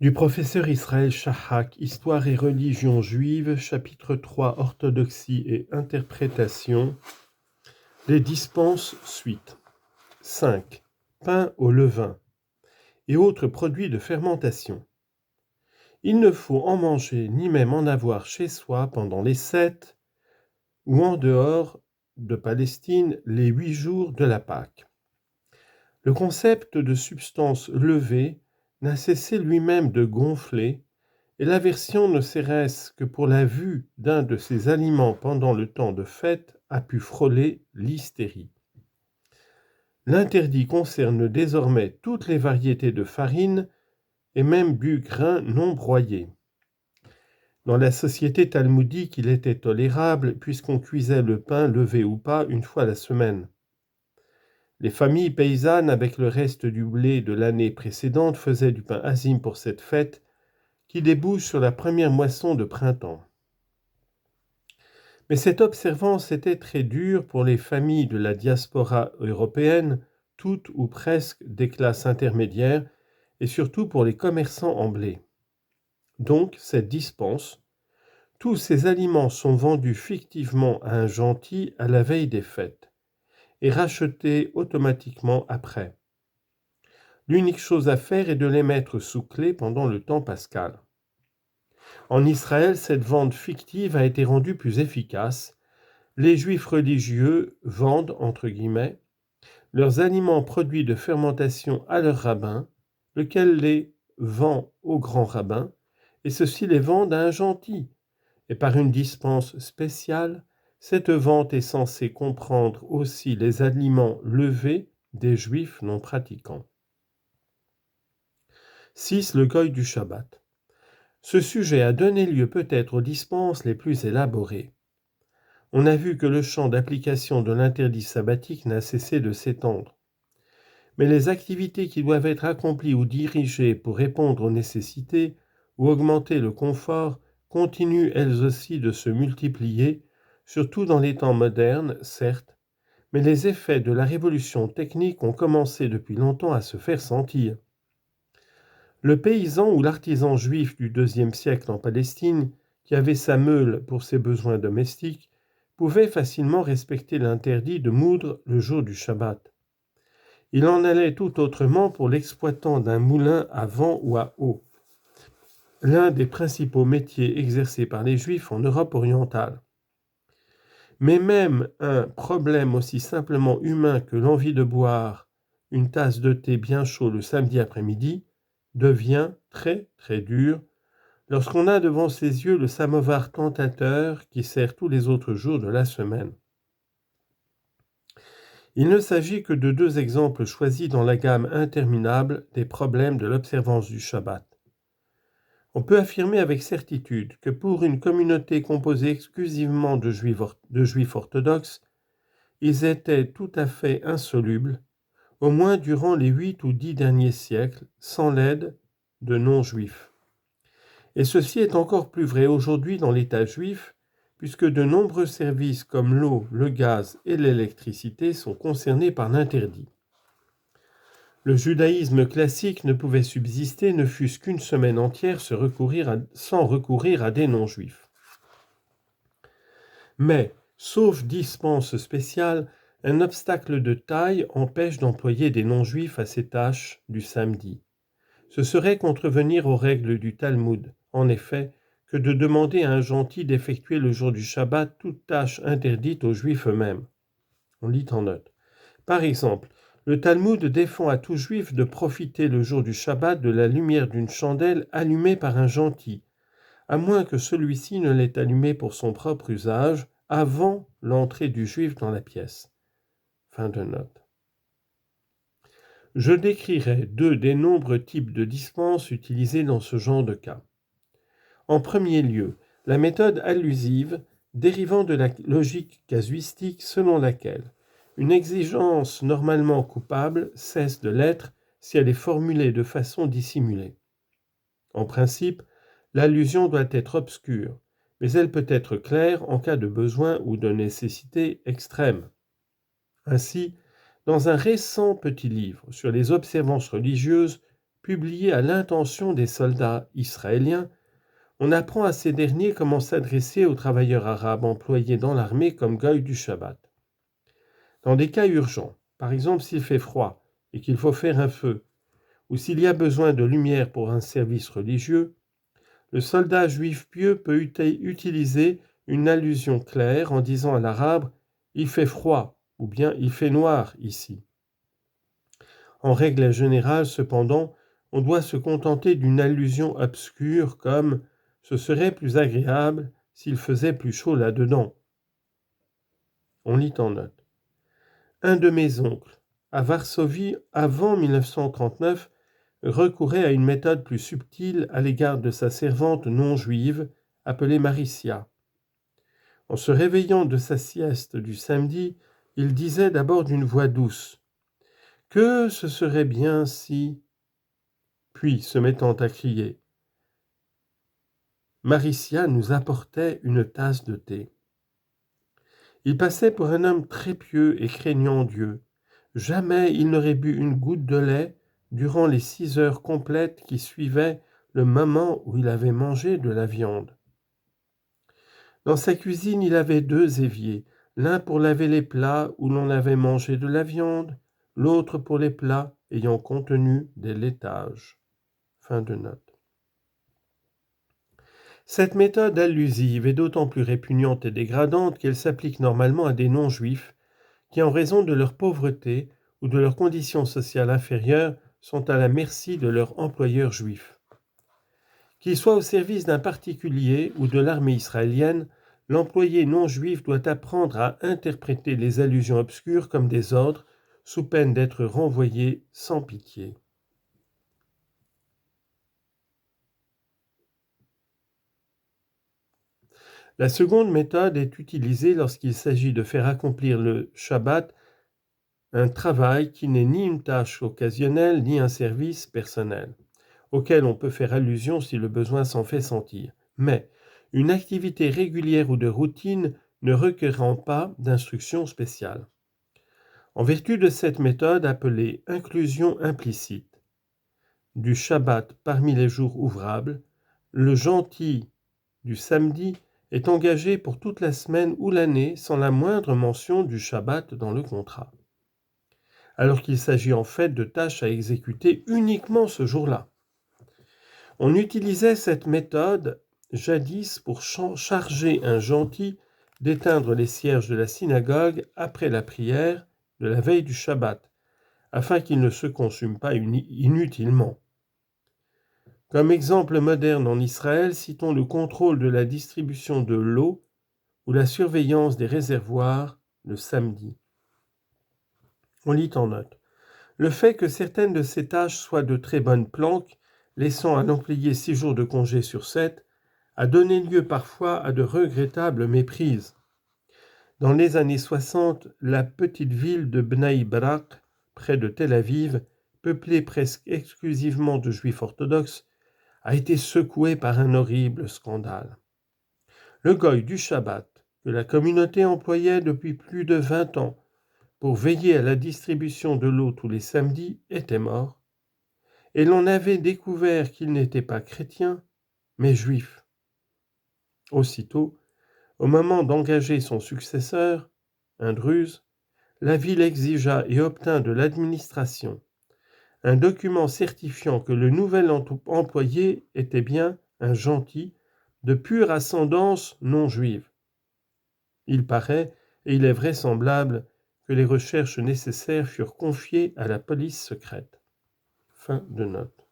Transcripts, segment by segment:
Du professeur Israël Shahak, Histoire et religion juive, chapitre 3, Orthodoxie et interprétation, les dispenses suite. 5. Pain au levain et autres produits de fermentation. Il ne faut en manger ni même en avoir chez soi pendant les 7 ou en dehors de Palestine les 8 jours de la Pâque. Le concept de substance levée n'a cessé lui-même de gonfler, et l'aversion ne serait-ce que pour la vue d'un de ces aliments pendant le temps de fête a pu frôler l'hystérie. L'interdit concerne désormais toutes les variétés de farine et même du grain non broyé. Dans la société talmudique, il était tolérable puisqu'on cuisait le pain levé ou pas une fois la semaine. Les familles paysannes, avec le reste du blé de l'année précédente, faisaient du pain azim pour cette fête qui débouche sur la première moisson de printemps. Mais cette observance était très dure pour les familles de la diaspora européenne, toutes ou presque des classes intermédiaires, et surtout pour les commerçants en blé. Donc, cette dispense, tous ces aliments sont vendus fictivement à un gentil à la veille des fêtes, et rachetés automatiquement après. L'unique chose à faire est de les mettre sous clé pendant le temps pascal. En Israël, cette vente fictive a été rendue plus efficace. Les juifs religieux vendent, entre guillemets, leurs aliments produits de fermentation à leur rabbin, lequel les vend au grand rabbin, et ceux-ci les vendent à un gentil. Et par une dispense spéciale, cette vente est censée comprendre aussi les aliments levés des juifs non pratiquants. 6. Le goy du Shabbat. Ce sujet a donné lieu peut-être aux dispenses les plus élaborées. On a vu que le champ d'application de l'interdit sabbatique n'a cessé de s'étendre. Mais les activités qui doivent être accomplies ou dirigées pour répondre aux nécessités ou augmenter le confort continuent elles aussi de se multiplier, surtout dans les temps modernes, certes, mais les effets de la révolution technique ont commencé depuis longtemps à se faire sentir. Le paysan ou l'artisan juif du IIe siècle en Palestine, qui avait sa meule pour ses besoins domestiques, pouvait facilement respecter l'interdit de moudre le jour du Shabbat. Il en allait tout autrement pour l'exploitant d'un moulin à vent ou à eau, l'un des principaux métiers exercés par les Juifs en Europe orientale. Mais même un problème aussi simplement humain que l'envie de boire une tasse de thé bien chaud le samedi après-midi devient très très dur lorsqu'on a devant ses yeux le samovar tentateur qui sert tous les autres jours de la semaine. Il ne s'agit que de 2 exemples choisis dans la gamme interminable des problèmes de l'observance du Shabbat. On peut affirmer avec certitude que pour une communauté composée exclusivement de juifs orthodoxes, ils étaient tout à fait insolubles, au moins durant les 8 ou 10 derniers siècles, sans l'aide de non-juifs. Et ceci est encore plus vrai aujourd'hui dans l'État juif, puisque de nombreux services comme l'eau, le gaz et l'électricité sont concernés par l'interdit. Le judaïsme classique ne pouvait subsister ne fût-ce qu'une semaine entière sans recourir à des non-juifs. Mais, sauf dispense spéciale, un obstacle de taille empêche d'employer des non-juifs à ces tâches du samedi. Ce serait contrevenir aux règles du Talmud, en effet, que de demander à un gentil d'effectuer le jour du Shabbat toute tâche interdite aux Juifs eux-mêmes. On lit en note. Par exemple, le Talmud défend à tout Juif de profiter le jour du Shabbat de la lumière d'une chandelle allumée par un gentil, à moins que celui-ci ne l'ait allumée pour son propre usage avant l'entrée du Juif dans la pièce. Fin de note. Je décrirai 2 des nombreux types de dispenses utilisés dans ce genre de cas. En premier lieu, la méthode allusive dérivant de la logique casuistique selon laquelle une exigence normalement coupable cesse de l'être si elle est formulée de façon dissimulée. En principe, l'allusion doit être obscure, mais elle peut être claire en cas de besoin ou de nécessité extrême. Ainsi, dans un récent petit livre sur les observances religieuses publié à l'intention des soldats israéliens, on apprend à ces derniers comment s'adresser aux travailleurs arabes employés dans l'armée comme goy du Shabbat. Dans des cas urgents, par exemple s'il fait froid et qu'il faut faire un feu, ou s'il y a besoin de lumière pour un service religieux, le soldat juif pieux peut utiliser une allusion claire en disant à l'arabe « il fait froid » ou bien « il fait noir ici ». En règle générale, cependant, on doit se contenter d'une allusion obscure comme « ce serait plus agréable s'il faisait plus chaud là-dedans ». On lit en note. Un de mes oncles, à Varsovie avant 1939, recourait à une méthode plus subtile à l'égard de sa servante non juive, appelée Maricia. En se réveillant de sa sieste du samedi, il disait d'abord d'une voix douce « Que ce serait bien si… » Puis, se mettant à crier, Maricia nous apportait une tasse de thé. Il passait pour un homme très pieux et craignant Dieu. Jamais il n'aurait bu une goutte de lait durant les 6 heures complètes qui suivaient le moment où il avait mangé de la viande. Dans sa cuisine, il avait 2 éviers, l'un pour laver les plats où l'on avait mangé de la viande, l'autre pour les plats ayant contenu des laitages. Fin de note. Cette méthode allusive est d'autant plus répugnante et dégradante qu'elle s'applique normalement à des non-juifs qui, en raison de leur pauvreté ou de leur condition sociale inférieure, sont à la merci de leur employeur juif. Qu'il soit au service d'un particulier ou de l'armée israélienne, l'employé non-juif doit apprendre à interpréter les allusions obscures comme des ordres, sous peine d'être renvoyé sans pitié. La seconde méthode est utilisée lorsqu'il s'agit de faire accomplir le Shabbat, un travail qui n'est ni une tâche occasionnelle ni un service personnel, auquel on peut faire allusion si le besoin s'en fait sentir, mais une activité régulière ou de routine ne requérant pas d'instruction spéciale. En vertu de cette méthode appelée inclusion implicite du Shabbat parmi les jours ouvrables, le gentil du samedi est engagé pour toute la semaine ou l'année sans la moindre mention du Shabbat dans le contrat, alors qu'il s'agit en fait de tâches à exécuter uniquement ce jour-là. On utilisait cette méthode jadis pour charger un gentil d'éteindre les cierges de la synagogue après la prière de la veille du Shabbat, afin qu'il ne se consume pas inutilement. Comme exemple moderne en Israël, citons le contrôle de la distribution de l'eau ou la surveillance des réservoirs le samedi. On lit en note. Le fait que certaines de ces tâches soient de très bonnes planques, laissant à l'employé 6 jours de congé sur 7, a donné lieu parfois à de regrettables méprises. Dans les années 60, la petite ville de Bnei Brak, près de Tel Aviv, peuplée presque exclusivement de juifs orthodoxes, a été secouée par un horrible scandale. Le goy du Shabbat, que la communauté employait depuis plus de 20 ans pour veiller à la distribution de l'eau tous les samedis, était mort, et l'on avait découvert qu'il n'était pas chrétien, mais juif. Aussitôt, au moment d'engager son successeur, un druze, la ville exigea et obtint de l'administration un document certifiant que le nouvel employé était bien un gentil de pure ascendance non juive. Il paraît, et il est vraisemblable, que les recherches nécessaires furent confiées à la police secrète. Fin de note.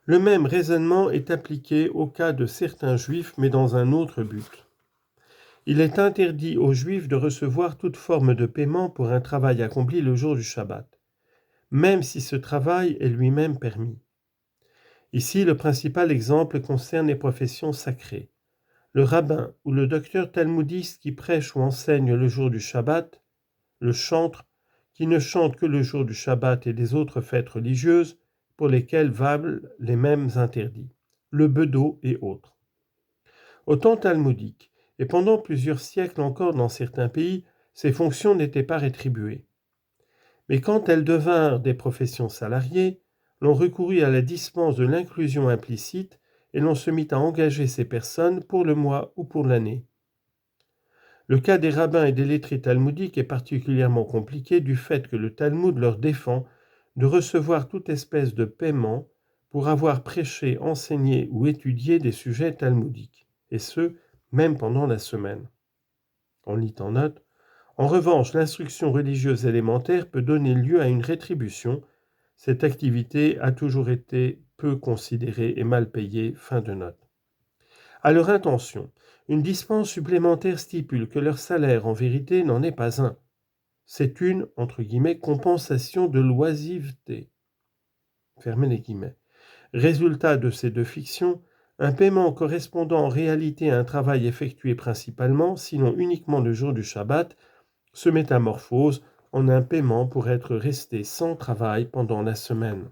Le même raisonnement est appliqué au cas de certains juifs, mais dans un autre but. Il est interdit aux juifs de recevoir toute forme de paiement pour un travail accompli le jour du Shabbat, même si ce travail est lui-même permis. Ici, le principal exemple concerne les professions sacrées. Le rabbin ou le docteur talmudiste qui prêche ou enseigne le jour du Shabbat, le chantre qui ne chante que le jour du Shabbat et des autres fêtes religieuses pour lesquelles valent les mêmes interdits, le bedeau et autres. Au temps talmudique, et pendant plusieurs siècles encore dans certains pays, ces fonctions n'étaient pas rétribuées. Mais quand elles devinrent des professions salariées, l'on recourut à la dispense de l'inclusion implicite et l'on se mit à engager ces personnes pour le mois ou pour l'année. Le cas des rabbins et des lettrés talmudiques est particulièrement compliqué du fait que le Talmud leur défend de recevoir toute espèce de paiement pour avoir prêché, enseigné ou étudié des sujets talmudiques, et ce, même pendant la semaine. On lit en note: en revanche, l'instruction religieuse élémentaire peut donner lieu à une rétribution. Cette activité a toujours été peu considérée et mal payée. Fin de note. À leur intention, une dispense supplémentaire stipule que leur salaire, en vérité, n'en est pas un. C'est une, entre guillemets, compensation de l'oisiveté. Fermez les guillemets. Résultat de ces deux fictions, un paiement correspondant en réalité à un travail effectué principalement, sinon uniquement le jour du Shabbat, se métamorphose en un paiement pour être resté sans travail pendant la semaine.